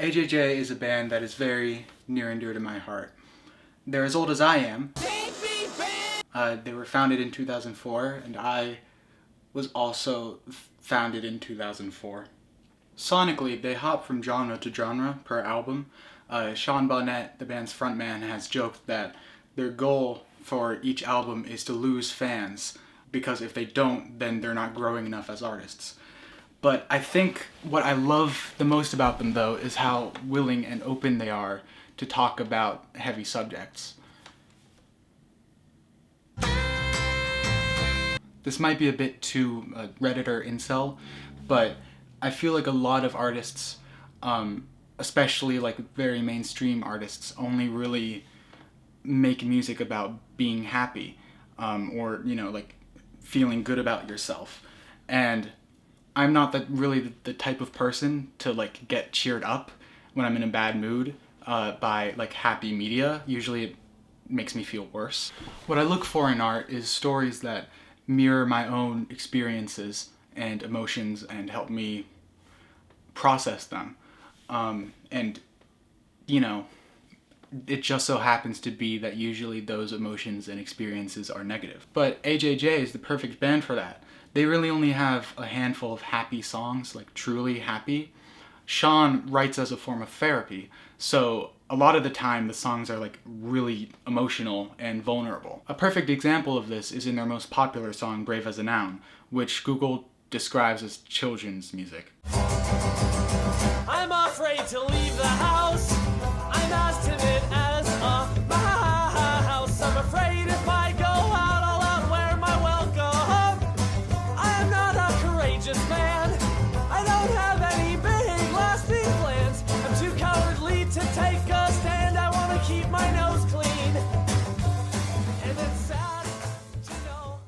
AJJ is a band that is very near and dear to my heart. They're as old as I am. They were founded in 2004, and I was also founded in 2004. Sonically, they hop from genre to genre per album. Sean Bonnet, the band's frontman, has joked that their goal for each album is to lose fans, because if they don't, then they're not growing enough as artists. But I think what I love the most about them, though, is how willing and open they are to talk about heavy subjects. This might be a bit too Reddit or incel, but I feel like a lot of artists, especially like very mainstream artists, only really make music about being happy, or, you know, like feeling good about yourself. And I'm not really the type of person to like get cheered up when I'm in a bad mood by like happy media. Usually it makes me feel worse. What I look for in art is stories that mirror my own experiences and emotions and help me process them. And, you know, it just so happens to be that usually those emotions and experiences are negative. But AJJ is the perfect band for that. They really only have a handful of happy songs, like truly happy. Sean writes as a form of therapy, so a lot of the time the songs are like really emotional and vulnerable. A perfect example of this is in their most popular song, Brave as a Noun, which Google describes as children's music. I'm afraid to leave the house. I'm as timid as a mouse. I'm afraid if I go out, I'll outwear my welcome. I am not a courageous man. I don't have any big lasting plans. I'm too cowardly to take a stand. I want to keep my nose clean. And it's sad to know.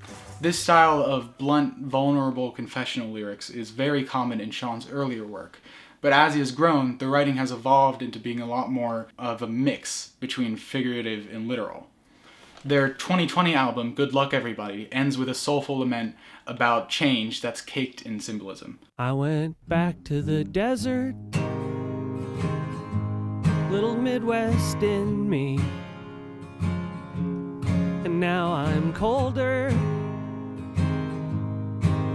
This style of blunt, vulnerable confessional lyrics is very common in Sean's earlier work. But as he has grown, the writing has evolved into being a lot more of a mix between figurative and literal. Their 2020 album, Good Luck Everybody, ends with a soulful lament about change that's caked in symbolism. I went back to the desert, little Midwest in me, and now I'm colder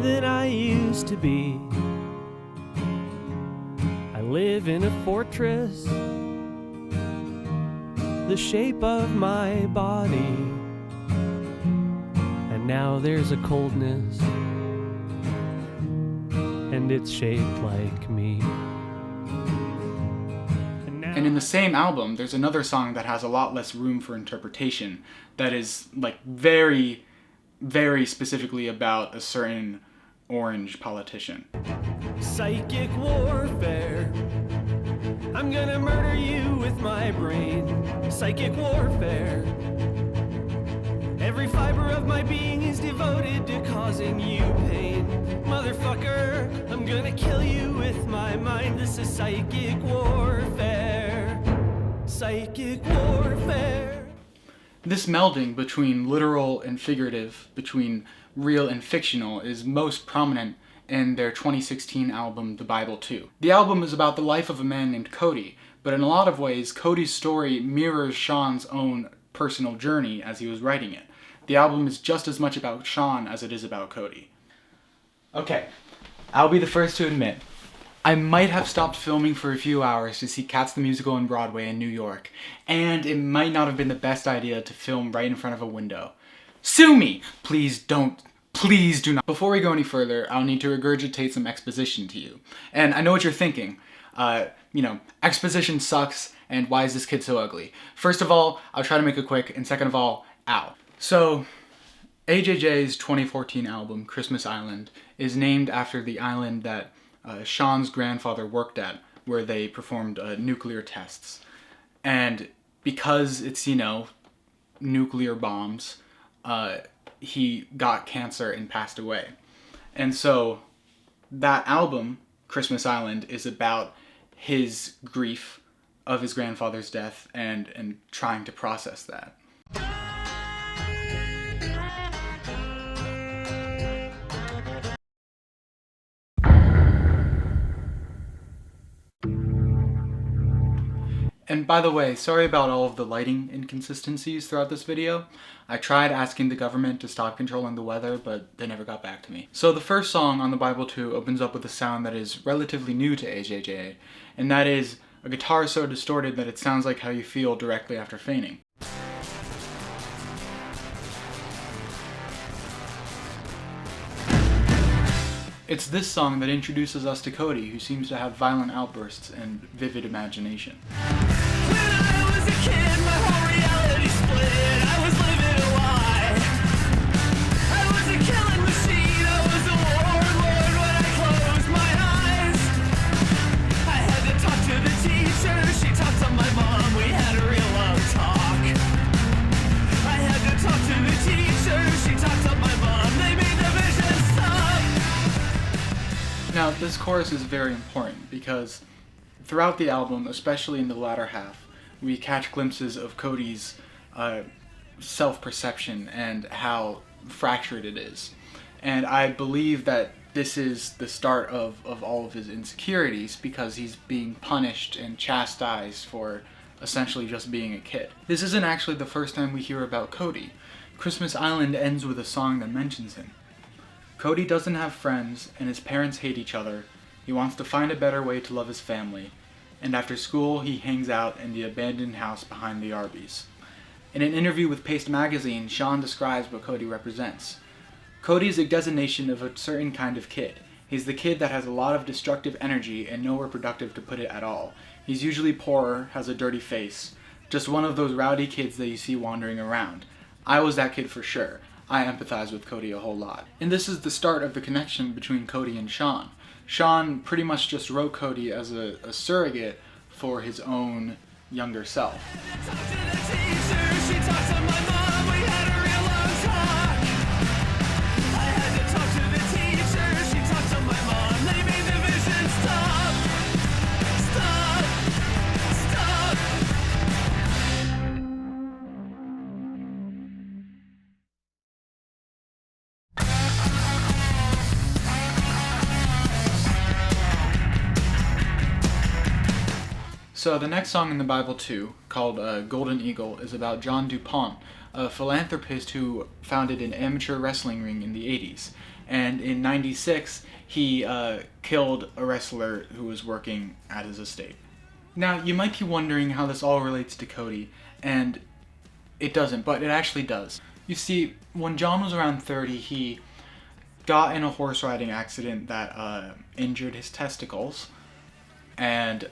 than I used to be. I live in a fortress, the shape of my body, and now there's a coldness, and it's shaped like me. And in the same album, there's another song that has a lot less room for interpretation, that is like very, very specifically about a certain orange politician. Psychic warfare, I'm gonna murder you with my brain. Psychic warfare, every fiber of my being is devoted to causing you pain. Motherfucker, I'm gonna kill you with my mind. This is psychic warfare. Psychic warfare. This melding between literal and figurative, between real and fictional, is most prominent in their 2016 album, The Bible 2. The album is about the life of a man named Cody, but in a lot of ways, Cody's story mirrors Sean's own personal journey as he was writing it. The album is just as much about Sean as it is about Cody. Okay, I'll be the first to admit, I might have stopped filming for a few hours to see Cats the Musical on Broadway in New York, and it might not have been the best idea to film right in front of a window. Sue me! Please don't. Please do not. Before we go any further, I'll need to regurgitate some exposition to you. And I know what you're thinking. Exposition sucks, and why is this kid so ugly? First of all, I'll try to make it quick, and second of all, ow. So, AJJ's 2014 album, Christmas Island, is named after the island that Sean's grandfather worked at, where they performed nuclear tests. And because it's, nuclear bombs, he got cancer and passed away. And so that album, Christmas Island, is about his grief of his grandfather's death and trying to process that. And by the way, sorry about all of the lighting inconsistencies throughout this video. I tried asking the government to stop controlling the weather, but they never got back to me. So the first song on the Bible 2 opens up with a sound that is relatively new to AJJ, and that is a guitar so distorted that it sounds like how you feel directly after fainting. It's this song that introduces us to Cody, who seems to have violent outbursts and vivid imagination. When I was a kid, my whole reality split. I was living a lie. I was a killing machine. I was a warlord when I closed my eyes. I had to talk to the teacher. She talked to my mom. We had a real love talk. I had to talk to the teacher. She talked to my mom. They made the vision stop. Now, this chorus is very important because throughout the album, especially in the latter half, we catch glimpses of Cody's self-perception and how fractured it is. And I believe that this is the start of all of his insecurities because he's being punished and chastised for essentially just being a kid. This isn't actually the first time we hear about Cody. Christmas Island ends with a song that mentions him. Cody doesn't have friends, and his parents hate each other. He wants to find a better way to love his family, and after school he hangs out in the abandoned house behind the Arby's. In an interview with Paste magazine, Sean describes what Cody represents. Cody is a designation of a certain kind of kid. He's the kid that has a lot of destructive energy and nowhere productive to put it at all. He's usually poor, has a dirty face, just one of those rowdy kids that you see wandering around. I was that kid for sure. I empathize with Cody a whole lot. And this is the start of the connection between Cody and Sean. Sean pretty much just wrote Cody as a surrogate for his own younger self. So the next song in the Bible 2, called Golden Eagle, is about John DuPont, a philanthropist who founded an amateur wrestling ring in the 80s. And in '96, he killed a wrestler who was working at his estate. Now, you might be wondering how this all relates to Cody, and it doesn't, but it actually does. You see, when John was around 30, he got in a horse riding accident that injured his testicles, and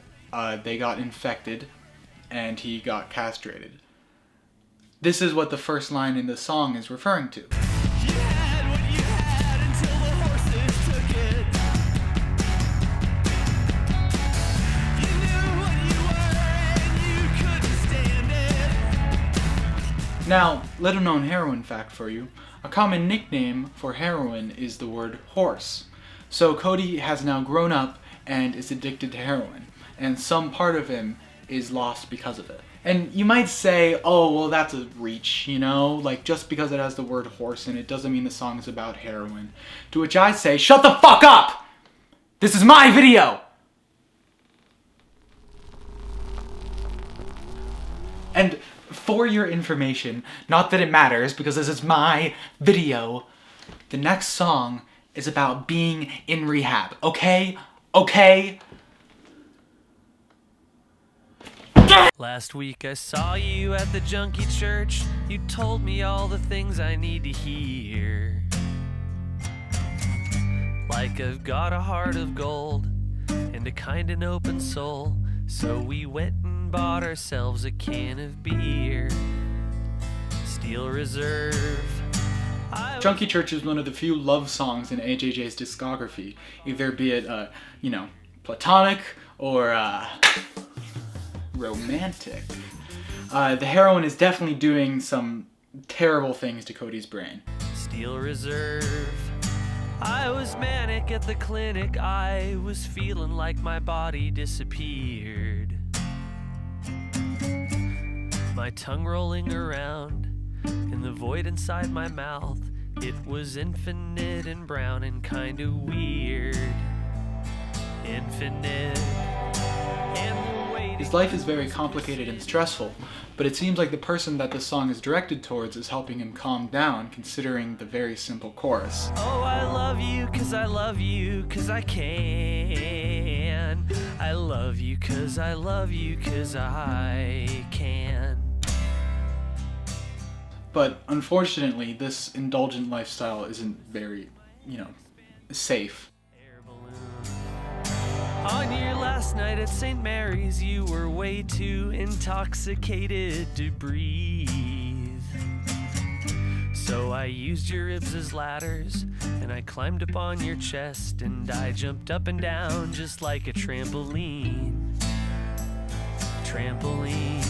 they got infected, and he got castrated. This is what the first line in the song is referring to. You had what you had until the horses took it. You knew what you were and you couldn't stand it. Now, little known heroin fact for you. A common nickname for heroin is the word horse. So Cody has now grown up and is addicted to heroin, and some part of him is lost because of it. And you might say, oh, well, that's a reach, you know? Like, just because it has the word horse in it doesn't mean the song is about heroin. To which I say, shut the fuck up! This is my video! And for your information, not that it matters because this is my video, the next song is about being in rehab, okay? Okay? Last week I saw you at the junkie church. You told me all the things I need to hear. Like I've got a heart of gold and a kind and open soul. So we went and bought ourselves a can of beer. Steel Reserve. Junkie Church is one of the few love songs in AJJ's discography, either be it, platonic or, romantic. The heroin is definitely doing some terrible things to Cody's brain. Steel Reserve. I was manic at the clinic. I was feeling like my body disappeared. My tongue rolling around in the void inside my mouth. It was infinite and brown and kinda weird. Infinite. And the weight His life is very complicated and stressful, but it seems like the person that the song is directed towards is helping him calm down, considering the very simple chorus. Oh, I love you 'cause I love you 'cause I can. I love you 'cause I love you 'cause I can. But unfortunately, this indulgent lifestyle isn't very, safe. Air balloon. On your last night at St. Mary's, you were way too intoxicated to breathe. So I used your ribs as ladders, and I climbed up on your chest, and I jumped up and down just like a trampoline. Trampoline.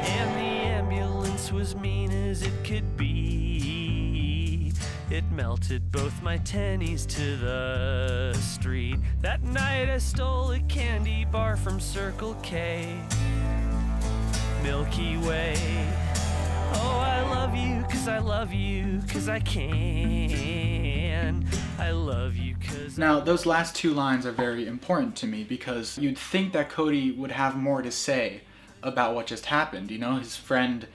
And the ambulance was mean as it could be. It melted both my tennies to the street. That night I stole a candy bar from Circle K. Milky Way. Oh, I love you 'cause I love you 'cause I can. I love you 'cause Now, those last two lines are very important to me because you'd think that Cody would have more to say about what just happened. His friend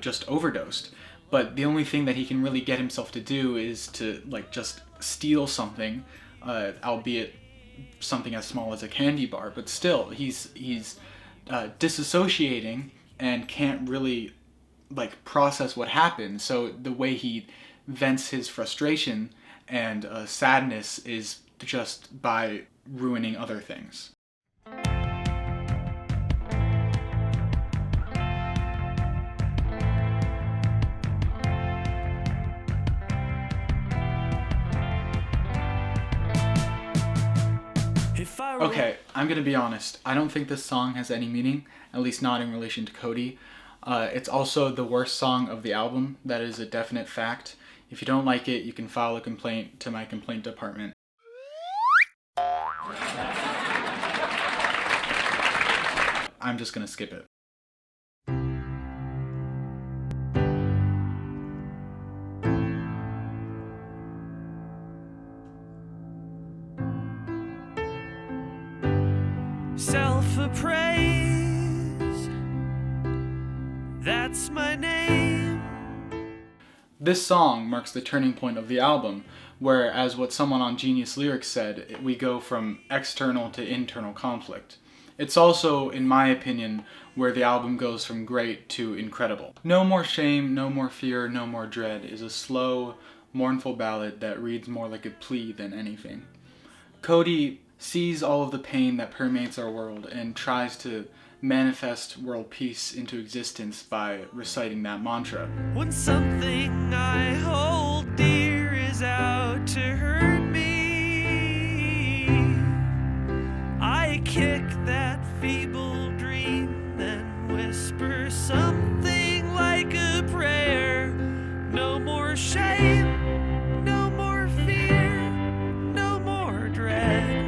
just overdosed. But the only thing that he can really get himself to do is to just steal something, albeit something as small as a candy bar. But still, he's disassociating and can't really process what happened. So the way he vents his frustration and sadness is just by ruining other things. Okay, I'm gonna be honest. I don't think this song has any meaning, at least not in relation to Cody. It's also the worst song of the album. That is a definite fact. If you don't like it, you can file a complaint to my complaint department. I'm just gonna skip it. Self-appraise, that's my name. This song marks the turning point of the album, where, as what someone on Genius Lyrics said, we go from external to internal conflict. It's also, in my opinion, where the album goes from great to incredible. No More Shame, No More Fear, No More Dread is a slow, mournful ballad that reads more like a plea than anything. Cody sees all of the pain that permeates our world and tries to manifest world peace into existence by reciting that mantra. When something I hold dear is out to hurt me, I kick that feeble dream, then whisper something like a prayer. No more shame, no more fear, no more dread.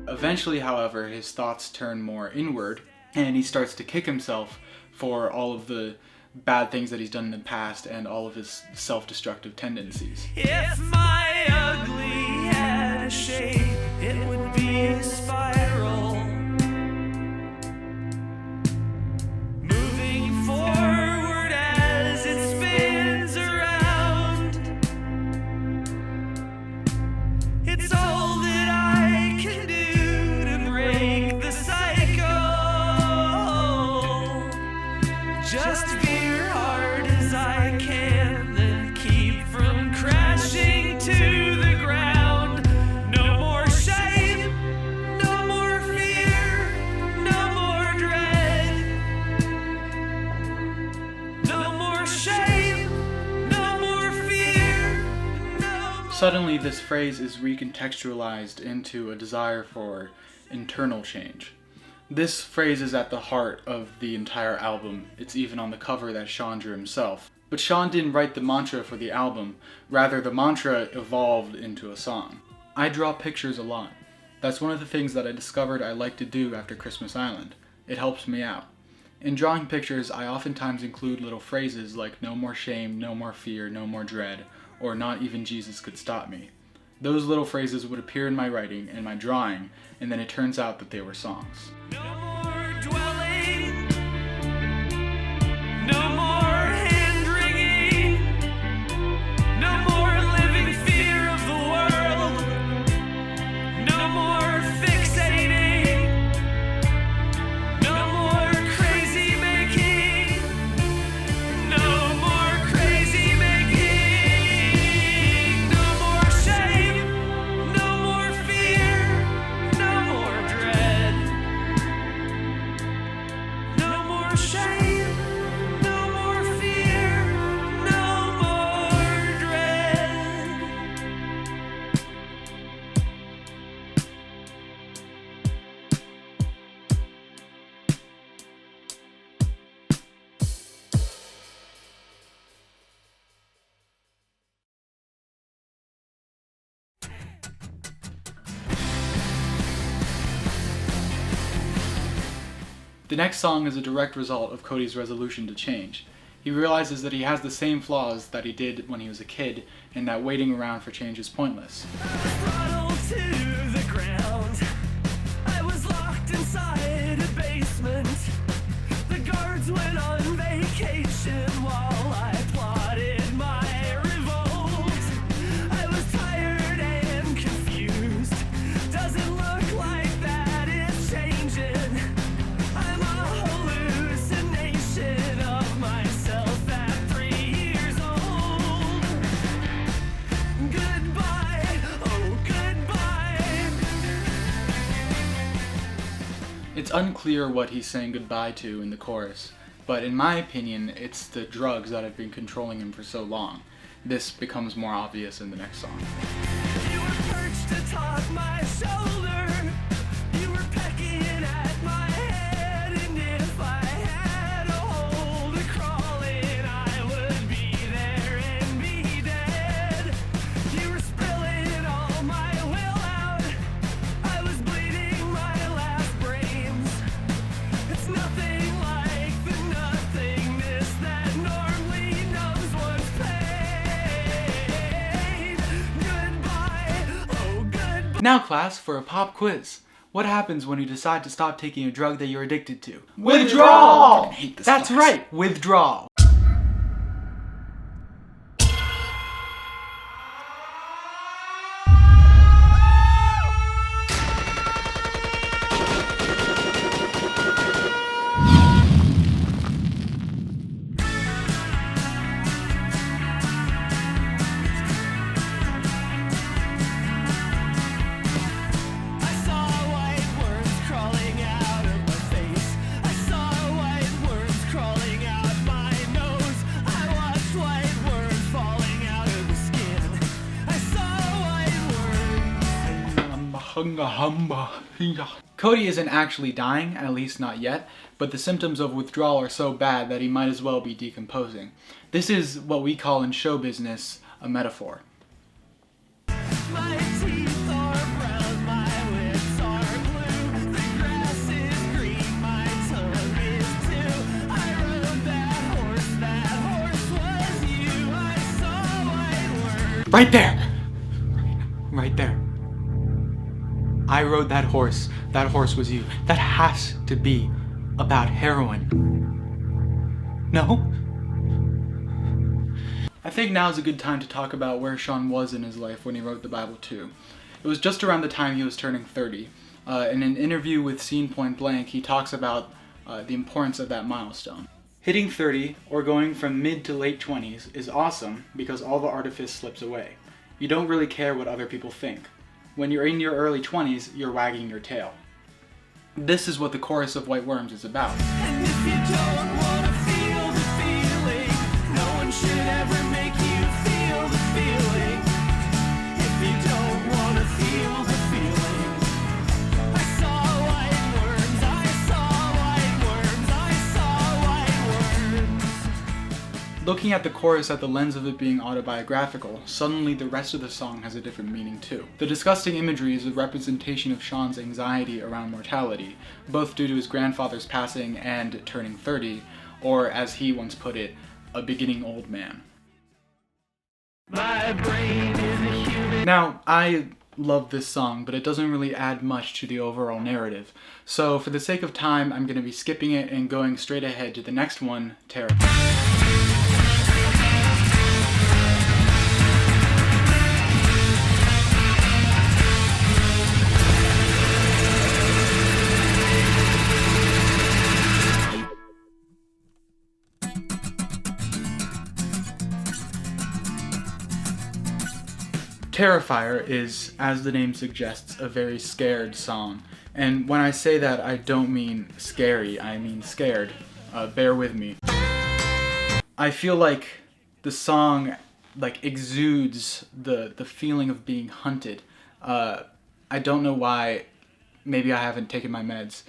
Eventually, however, his thoughts turn more inward, and he starts to kick himself for all of the bad things that he's done in the past and all of his self-destructive tendencies. If my ugly had a shape, it would be a spiral. Moving forward as it spins around. It's all that I can do to break the cycle. Just veer hard as I can, then keep from crashing to the ground. No more shame, no more fear, no more dread. No more shame, no more fear, no. Suddenly, this phrase is recontextualized into a desire for internal change. This phrase is at the heart of the entire album. It's even on the cover that Sean drew himself. But Sean didn't write the mantra for the album, rather the mantra evolved into a song. I draw pictures a lot. That's one of the things that I discovered I like to do after Christmas Island. It helps me out. In drawing pictures, I oftentimes include little phrases like no more shame, no more fear, no more dread, or not even Jesus could stop me. Those little phrases would appear in my writing and my drawing, and then it turns out that they were songs. No more dwelling, no more hand-wringing, no more living fear of the world, no more fixating, no more crazy making, no more crazy making, no more shame, no more fear, no more dread. No more shame, no more fear, no more dread. The next song is a direct result of Cody's resolution to change. He realizes that he has the same flaws that he did when he was a kid, and that waiting around for change is pointless. Throttle to the ground. I was locked inside a basement. The guards went on vacation while I plotted my revolt. I was tired and confused. Doesn't look like that is changing. I'm a hallucination of myself at 3 years old. Goodbye, oh goodbye. It's unclear what he's saying goodbye to in the chorus, but in my opinion, it's the drugs that have been controlling him for so long. This becomes more obvious in the next song. You were perched atop my shoulder. You were pecking at my head, and if I had a hole to crawl in, I would be there and be dead. You were spilling all my will out. I was bleeding my last brains. It's nothing like the nothingness that normally knows one's pain. Goodbye, oh goodbye. Now class, for a pop quiz. What happens when you decide to stop taking a drug that you're addicted to? Withdrawal! I hate this That's class. right. Withdrawal. I saw white worms crawling out of my face. I saw white worms crawling out my nose. I watched white worms falling out of the skin. I saw white worms. Cody isn't actually dying, at least not yet, but the symptoms of withdrawal are so bad that he might as well be decomposing. This is what we call in show business a metaphor. My teeth are brown, my lips are blue. The grass is green, my tongue is too. I rode that horse was you. I saw white worms. Right there! Right there. I rode that horse was you. That has to be about heroin. No? I think now is a good time to talk about where Sean was in his life when he wrote the Bible too. It was just around the time he was turning 30. In an interview with Scene Point Blank, he talks about the importance of that milestone. Hitting 30, or going from mid to late 20s, is awesome because all the artifice slips away. You don't really care what other people think. When you're in your early 20s, you're wagging your tail. This is what the chorus of White Worms is about. And if you don't wanna feel the feeling, no one should ever make you feel the feeling. If you don't wanna feel the feeling, I saw white worms, I saw white worms, I saw white worms. Looking at the chorus at the lens of it being autobiographical, suddenly the rest of the song has a different meaning too. The disgusting imagery is a representation of Sean's anxiety around mortality, both due to his grandfather's passing and turning 30, or as he once put it, a beginning old man. My brain is a human Now, I love this song, but it doesn't really add much to the overall narrative. So for the sake of time, I'm going to be skipping it and going straight ahead to the next one, Terrifier. Terrifier is, as the name suggests, a very scared song. And when I say that, I don't mean scary, I mean scared. Bear with me. I feel like the song exudes the feeling of being hunted. I don't know why, maybe I haven't taken my meds,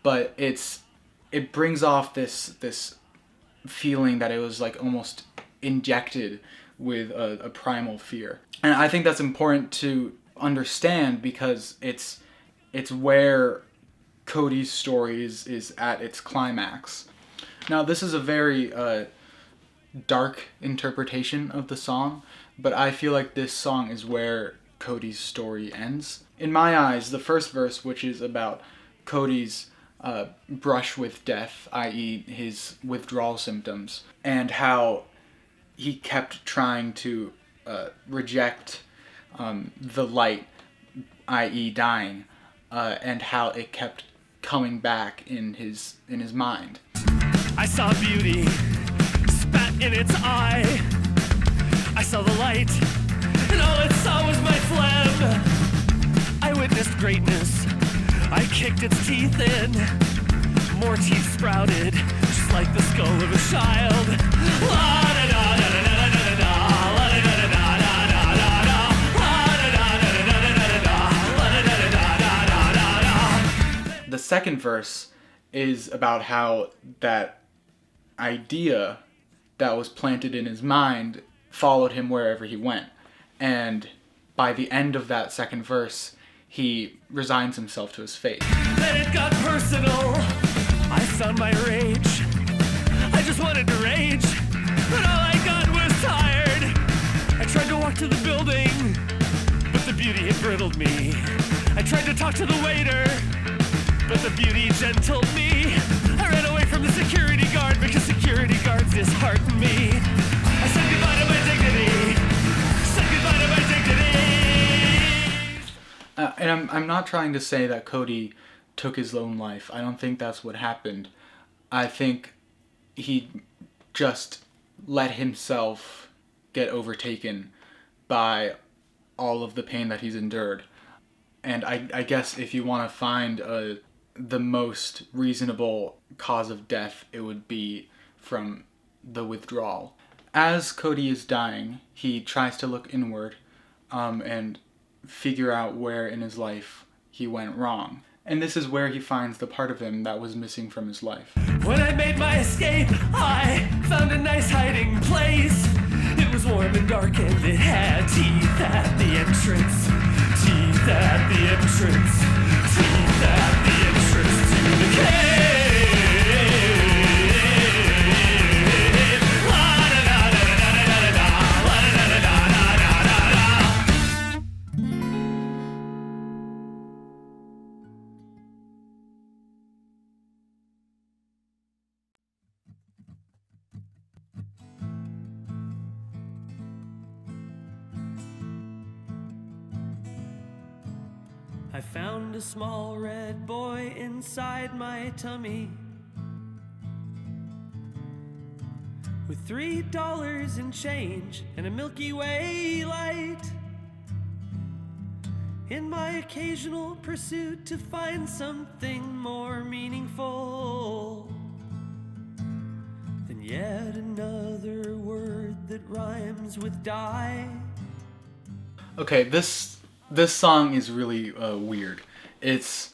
but it brings off this feeling that it was like almost injected with a primal fear. And I think that's important to understand because it's where Cody's story is at its climax. Now, this is a very dark interpretation of the song, but I feel like this song is where Cody's story ends. In my eyes, the first verse, which is about Cody's brush with death, i.e. his withdrawal symptoms, and how he kept trying to reject the light, i.e. dying, and how it kept coming back in his mind. I saw beauty spat in its eye. I saw the light, and all it saw was my phlegm. I witnessed greatness. I kicked its teeth in. More teeth sprouted, just like the skull of a child. The second verse is about how that idea that was planted in his mind followed him wherever he went. And by the end of that second verse, he resigns himself to his fate. Then it got personal. I found my rage. I just wanted to rage, but all I got was tired. I tried to walk to the building, but the beauty had brittled me. I tried to talk to the waiter, but the beauty gentled me. I ran away from the security guard because security guards disheartened me. I said goodbye to my dignity. Said goodbye to my dignity. And I'm not trying to say that Cody took his own life. I don't think that's what happened. I think he just let himself get overtaken by all of the pain that he's endured. And I guess if you want to find the most reasonable cause of death, it would be from the withdrawal. As Cody is dying, he tries to look inward and figure out where in his life he went wrong. And this is where he finds the part of him that was missing from his life. When I made my escape, I found a nice hiding place. It was warm and dark and it had teeth at the entrance. Teeth at the entrance. Teeth at the entrance to the cave. I found a small red boy inside my tummy with $3 in change and a Milky Way light. In my occasional pursuit to find something more meaningful than yet another word that rhymes with die. Okay, this song is really weird. It's,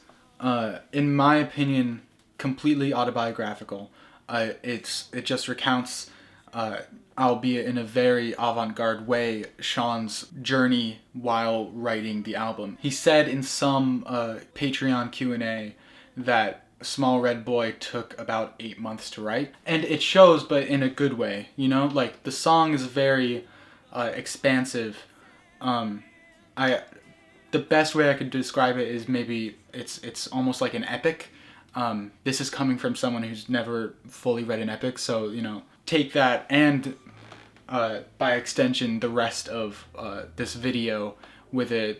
in my opinion, completely autobiographical. It just recounts, albeit in a very avant-garde way, Sean's journey while writing the album. He said in some Patreon Q&A that Small Red Boy took about 8 months to write. And it shows, but in a good way, you know? Like, the song is very expansive, The best way I could describe it is maybe it's almost like an epic. This is coming from someone who's never fully read an epic, so take that and by extension the rest of this video with a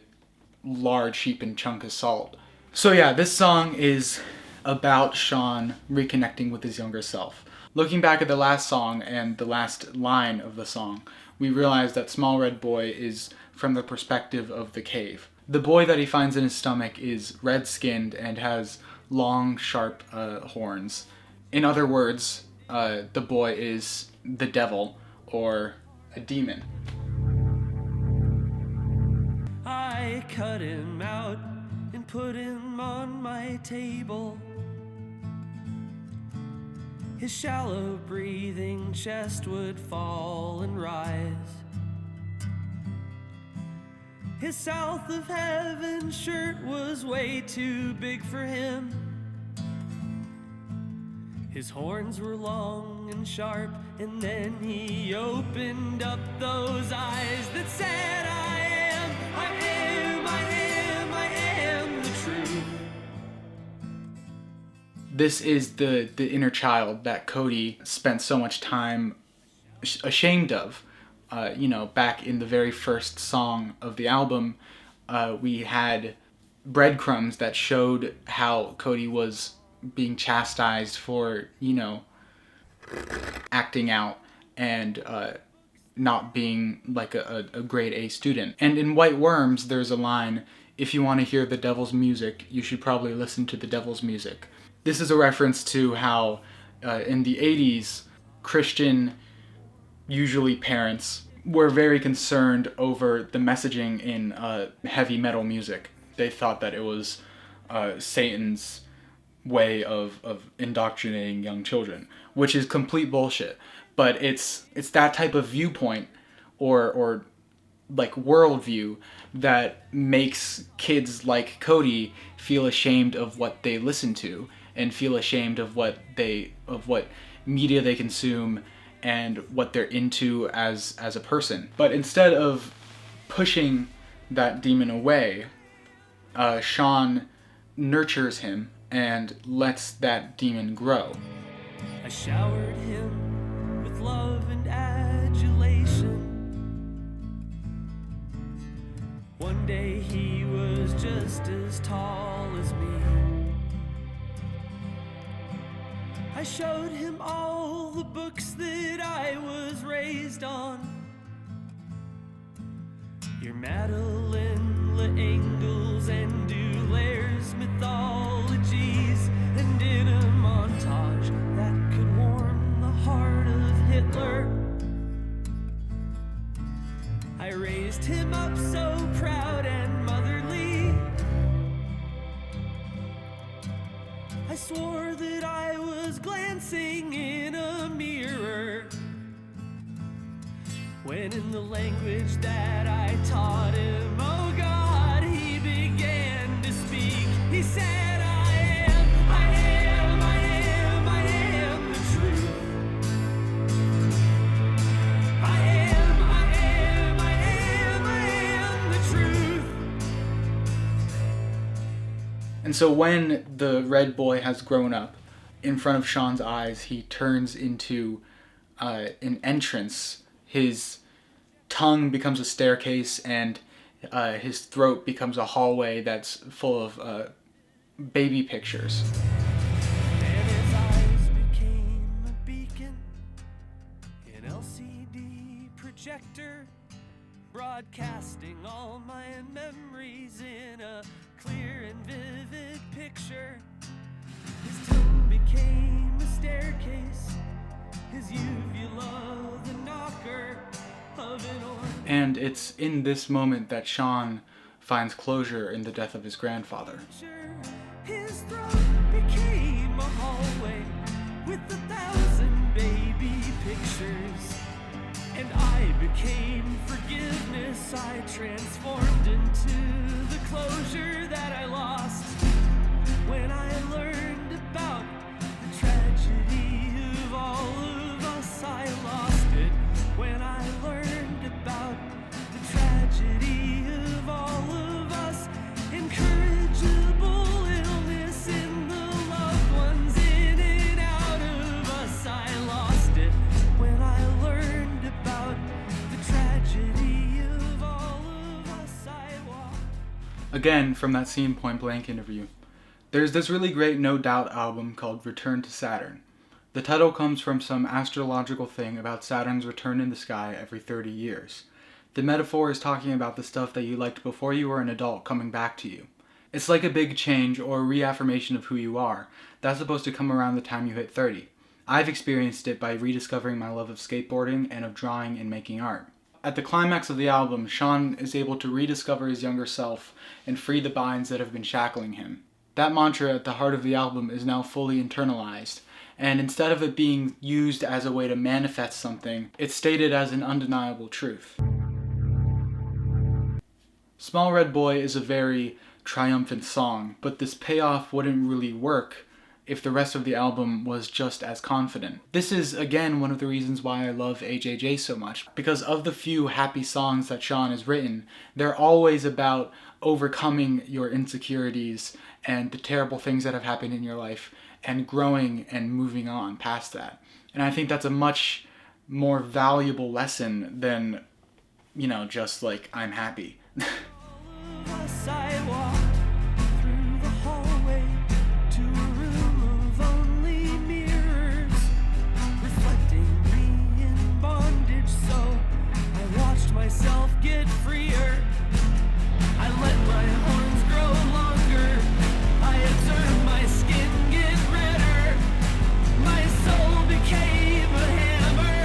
large heaping chunk of salt. So yeah, this song is about Sean reconnecting with his younger self. Looking back at the last song and the last line of the song, we realize that Small Red Boy is from the perspective of the cave. The boy that he finds in his stomach is red-skinned and has long, sharp horns. In other words, the boy is the devil or a demon. I cut him out and put him on my table. His shallow breathing chest would fall and rise. His south of heaven shirt was way too big for him. His horns were long and sharp, and then he opened up those eyes that said, I am the truth. This is the inner child that Cody spent so much time ashamed of. Back in the very first song of the album, we had breadcrumbs that showed how Cody was being chastised for, acting out and not being like a grade A student. And in White Worms, there's a line, if you want to hear the devil's music, you should probably listen to the devil's music. This is a reference to how in the 80s, Christian, usually parents, were very concerned over the messaging in heavy metal music. They thought that it was Satan's way of indoctrinating young children, which is complete bullshit. But it's that type of viewpoint or like worldview that makes kids like Cody feel ashamed of what they listen to and feel ashamed of what media they consume and what they're into as a person. But instead of pushing that demon away, Sean nurtures him and lets that demon grow. I showered him with love and adulation. One day he was just as tall as me. I showed him all the books that I was raised on. Your Madeline L'Engels and Dulaire's mythologies, and in a montage that could warm the heart of Hitler. I raised him up so proud and motherly. I swore that I was glancing in a mirror, when in the language that I taught him, oh God, he began to speak. He said, I am the truth. I am the truth. And so when the red boy has grown up, in front of Sean's eyes, he turns into an entrance. His tongue becomes a staircase, and his throat becomes a hallway that's full of baby pictures. And his eyes became a beacon, an LCD projector, broadcasting all my memories in a clear and vivid picture. His tongue became a staircase, his uvula the knocker of an organ. And it's in this moment that Sean finds closure in the death of his grandfather. His throat became a hallway with 1,000 baby pictures, and I became forgiveness. I transformed into the closure that I lost when I learned about the tragedy of all of us. I lost it when I learned about the tragedy of all Again, from that same Point Blank interview. There's this really great No Doubt album called Return to Saturn. The title comes from some astrological thing about Saturn's return in the sky every 30 years. The metaphor is talking about the stuff that you liked before you were an adult coming back to you. It's like a big change or reaffirmation of who you are. That's supposed to come around the time you hit 30. I've experienced it by rediscovering my love of skateboarding and of drawing and making art. At the climax of the album, Sean is able to rediscover his younger self and free the binds that have been shackling him. That mantra at the heart of the album is now fully internalized, and instead of it being used as a way to manifest something, it's stated as an undeniable truth. Small Red Boy is a very triumphant song, but this payoff wouldn't really work if the rest of the album was just as confident. This is, again, one of the reasons why I love AJJ so much, because of the few happy songs that Sean has written, they're always about overcoming your insecurities and the terrible things that have happened in your life and growing and moving on past that. And I think that's a much more valuable lesson than, just like, I'm happy. Myself get freer. I let my horns grow longer. I observed my skin get redder. My soul became a hammer.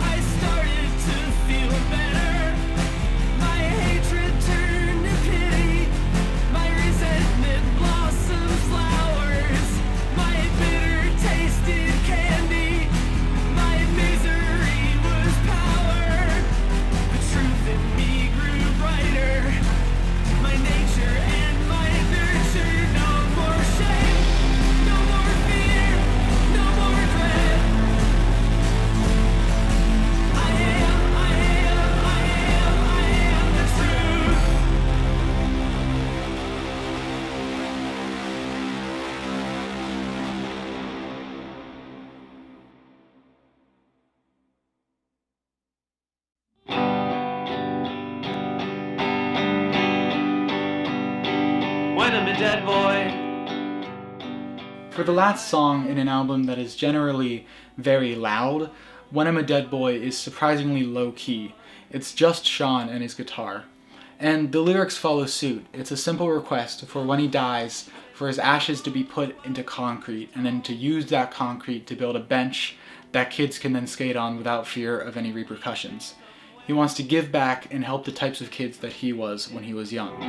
I started to feel better. My hatred turned to pity. My resentment blossomed flowers. My bitter tasted candy. My misery was power. Truth in me grew brighter. My nature and my nurture. No more shame, no more fear, no more dread. I am the truth. When I'm a dead boy. For the last song in an album that is generally very loud, When I'm a Dead Boy is surprisingly low-key. It's just Sean and his guitar. And the lyrics follow suit. It's a simple request for when he dies, for his ashes to be put into concrete, and then to use that concrete to build a bench that kids can then skate on without fear of any repercussions. He wants to give back and help the types of kids that he was when he was young.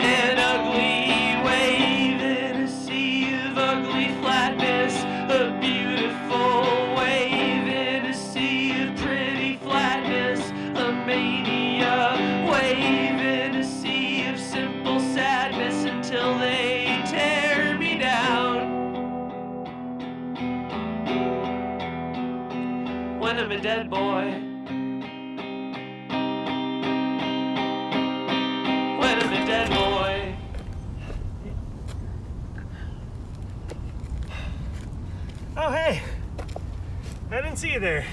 An ugly wave in a sea of ugly flatness. A beautiful wave in a sea of pretty flatness. A mania wave in a sea of simple sadness until they tear me down. When I'm a dead boy. When I'm a dead boy. Oh, hey. I didn't see you there.